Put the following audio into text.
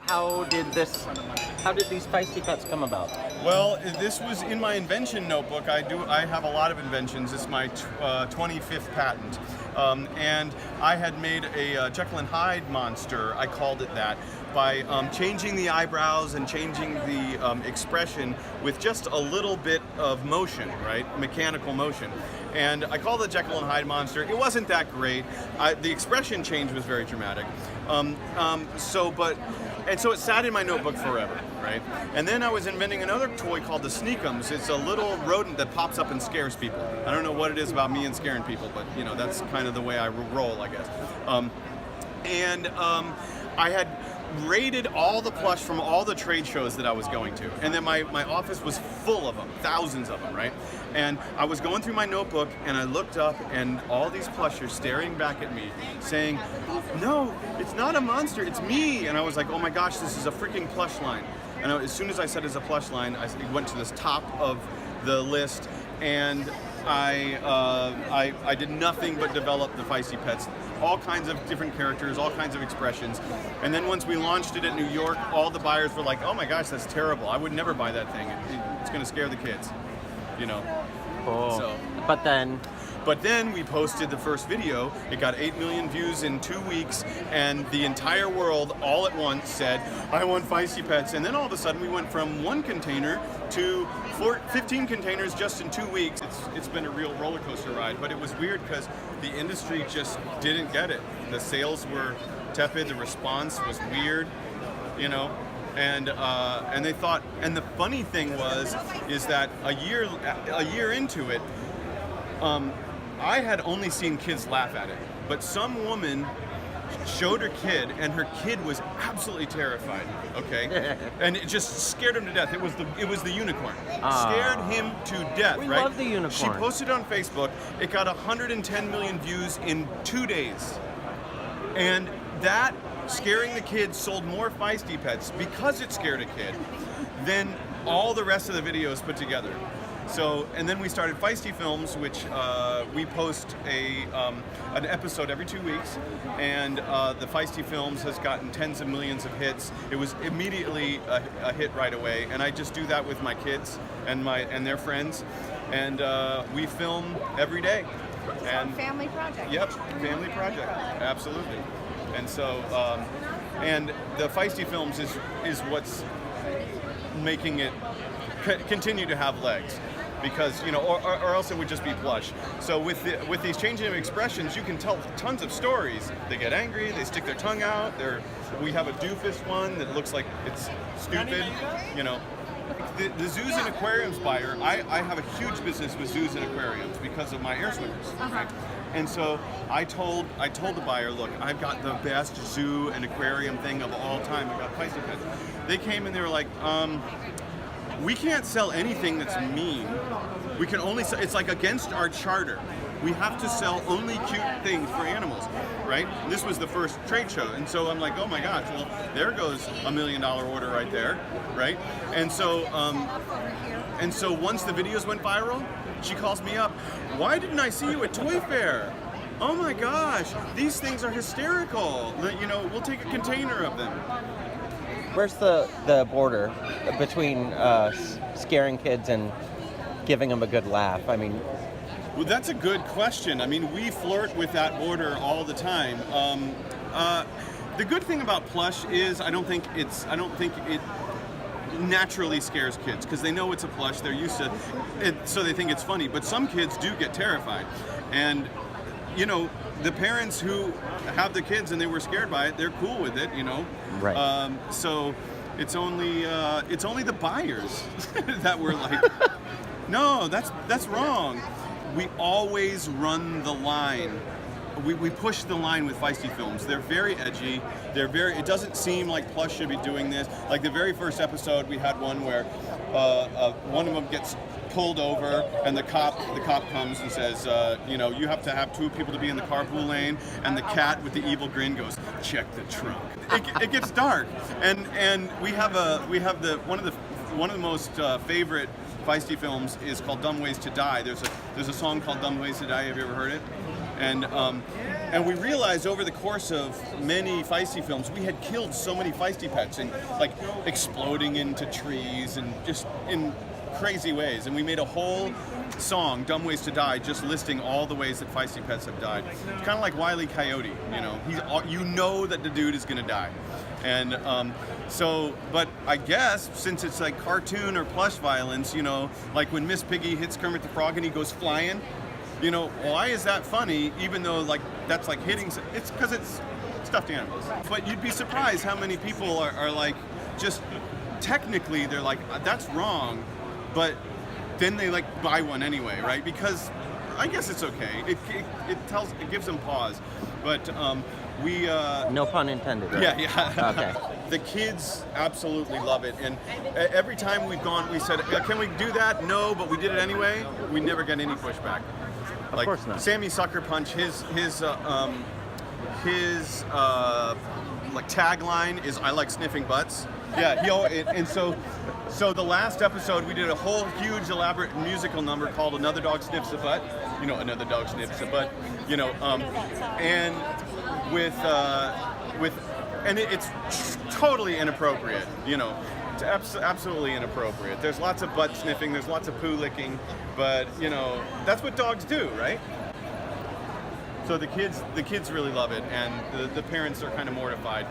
How did these feisty pets come about? Well, this was in my invention notebook. I have a lot of inventions. It's my 25th patent. And I had made a Jekyll and Hyde monster, I called it that, by changing the eyebrows and changing the expression with just a little bit of motion, right? Mechanical motion. And I called it Jekyll and Hyde monster. It wasn't that great. The expression change was very dramatic. So it sat in my notebook forever, right? And then I was inventing another toy called the Sneakums. It's a little rodent that pops up and scares people. I don't know what it is about me and scaring people, but you know, that's kind of the way I roll, I guess. I had raided all the plush from all the trade shows that I was going to. And then my office was full of them, thousands of them, right? And I was going through my notebook and I looked up and all these plush are staring back at me saying, no, it's not a monster, it's me. And I was like, oh my gosh, this is a freaking plush line. And as soon as I said it's a plush line, I went to this top of the list and I did nothing but develop the Feisty Pets. All kinds of different characters, all kinds of expressions. And then once we launched it at New York, all the buyers were like, oh my gosh, that's terrible. I would never buy that thing. It's going to scare the kids, you know. Cool. So, But then we posted the first video. It got 8 million views in 2 weeks, and the entire world all at once said, I want Feisty Pets. And then all of a sudden we went from 1 container to 15 containers just in 2 weeks. It's been a real roller coaster ride, but it was weird because the industry just didn't get it. The sales were tepid, the response was weird, you know. And they thought, and the funny thing is that a year into it, I had only seen kids laugh at it, but some woman showed her kid, and her kid was absolutely terrified. Okay, and it just scared him to death. It was the unicorn. Scared him to death. We right? love the unicorn. She posted it on Facebook. It got 110 million views in 2 days, and that scaring the kid sold more Feisty Pets because it scared a kid than all the rest of the videos put together. So, and then we started Feisty Films, which we post an episode every 2 weeks, and the Feisty Films has gotten tens of millions of hits. It was immediately a hit right away, and I just do that with my kids and their friends, and we film every day. And family project. Yep, family project, absolutely. And so, and the Feisty Films is what's making it continue to have legs. Because, you know, or else it would just be plush. So with these changing of expressions, you can tell tons of stories. They get angry, they stick their tongue out. We have a doofus one that looks like it's stupid, you know. The zoos and aquariums buyer, I have a huge business with zoos and aquariums because of my air swimmers, right? And so I told the buyer, look, I've got the best zoo and aquarium thing of all time. I got Feisty Pets. They came and they were like, we can't sell anything that's mean. We can only sell, it's like against our charter. We have to sell only cute things for animals, right? This was the first trade show, and so I'm like, oh my gosh, well, there goes $1 million order right there, right? And so once the videos went viral, she calls me up, why didn't I see you at Toy Fair? Oh my gosh, these things are hysterical. You know, we'll take a container of them. Where's the border between scaring kids and giving them a good laugh? I mean, well, that's a good question. I mean, we flirt with that border all the time. The good thing about plush is I don't think it naturally scares kids because they know it's a plush. They're used to it, so they think it's funny. But some kids do get terrified, and you know, the parents who have the kids and they were scared by it, they're cool with it, you know. Right. So it's only the buyers that were like, no, that's wrong. We always run the line. We push the line with Feisty Films. They're very edgy. It doesn't seem like plush should be doing this. Like the very first episode, we had one where one of them gets pulled over, and the cop comes and says, you know, you have to have 2 people to be in the carpool lane, and the cat with the evil grin goes, check the trunk. It gets dark, and we have one of the most favorite Feisty Films is called Dumb Ways to Die. There's a song called Dumb Ways to Die. Have you ever heard it? And And we realized over the course of many Feisty films, we had killed so many Feisty pets, and like exploding into trees and just in crazy ways. And we made a whole song, Dumb Ways to Die, just listing all the ways that Feisty pets have died. It's kind of like Wile E. Coyote, you know. You know that the dude is going to die. And but I guess since it's like cartoon or plush violence, you know, like when Miss Piggy hits Kermit the Frog and he goes flying, you know, why is that funny? Even though like that's like hitting, it's because it's stuffed animals. But you'd be surprised how many people are like, just technically they're like, that's wrong, but then they like buy one anyway, right? Because I guess it's okay. It gives them pause, but we No pun intended. Right? Yeah. Okay. The kids absolutely love it, and every time we've gone, we said, "Can we do that?" No, but we did it anyway. We never get any pushback. Of course not. Sammy Sucker Punch, his like tagline is "I like sniffing butts." Yeah, and so the last episode we did a whole huge elaborate musical number called "Another Dog Sniffs a Butt." You know, another dog sniffs a butt. You know, and it's totally inappropriate. You know, it's absolutely inappropriate. There's lots of butt sniffing. There's lots of poo licking, but you know that's what dogs do, right? So the kids really love it, and the parents are kind of mortified.